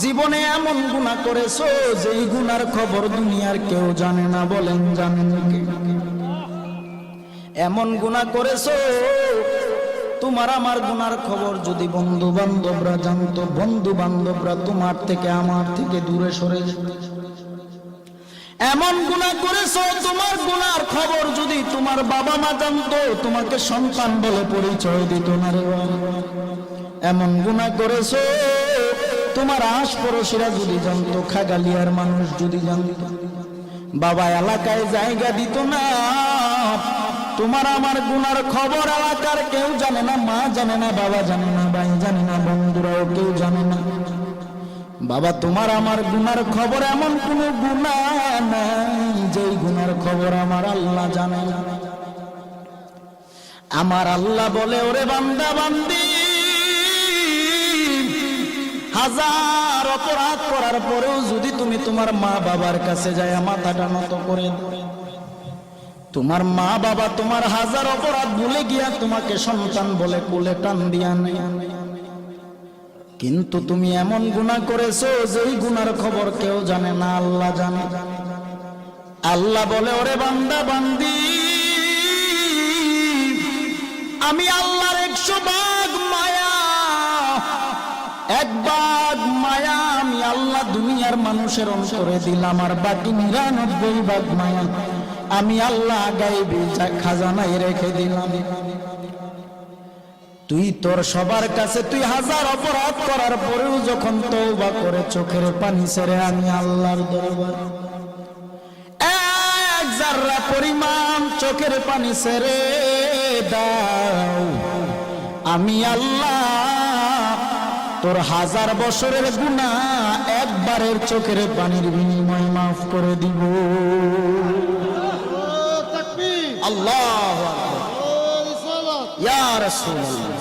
জীবনে এমন গুনাহ করেছো যেই গুনার খবর দুনিয়ার কেউ জানে না, বলেন জানেন কি? এমন গুনাহ করেছো তোমার আমার গুনার খবর যদি বন্ধু বান্ধবরা জানতো, বন্ধু বান্ধবরা তোমার থেকে আমার থেকে দূরে সরে যেত। এমন গুনাহ করেছো তোমার গুনার খবর যদি তোমার বাবা মা জানতো, তোমাকে সন্তান বলে পরিচয় দিত না রে। এমন গুনাহ করেছো তোমার আশপাশিরা যদি জানতো, খাগালিয়ার মানুষ যদি জানতো, বাবা এলাকায় জায়গা দিত না। তোমার আমার গুনার খবর এলাকার কেউ জানে না, মা জানে না, বাবা জানে না, ভাই জানে না, বন্ধুরাও কেউ জানে না। বাবা তোমার আমার গুনার খবর এমন কোন গুনাহ নাই যেই গুনার খবর আমার আল্লাহ জানে না। আমার আল্লাহ বলে, ওরে বান্দা বান্দি, হাজার অপরাধ করার পরেও যদি তুমি তোমার মা বাবার কাছে যায় মাথাটা নত করে, তোমার মা বাবা তোমার হাজার অপরাধ ভুলে গিয়া তোমাকে সন্তান বলে কোলে টান দিয়া নেই, কিন্তু তুমি এমন গুনাহ করেছো যেই গুনার খবর কেউ জানে না, আল্লাহ জানে। আল্লাহ বলে, ওরে বান্দা বান্দি, আমি আল্লাহর 100 ভাগ মায়া, 1 ভাগ মায়া আমি আল্লাহ দুনিয়ার মানুষের অন্তরে দিলাম, আর বাকি 99 ভাগ মায়া আমি আল্লাহ গায়বী খাজানায় রেখে দিলাম। তুই তোর সবার কাছে তুই হাজার অপরাধ করার পরেও যখন তওবা করে চোখের পানি ছেড়ে আমি আল্লাহর দরবার 1 জাররা পরিমাণ চোখের পানি ছেড়ে দাও, আমি আল্লাহ তোর 1000 বছরের গুনাহ একবারের চোখের পানির বিনিময়ে মাফ করে দিব। আল্লাহু আকবার, ইয়া রাসূলুল্লাহ।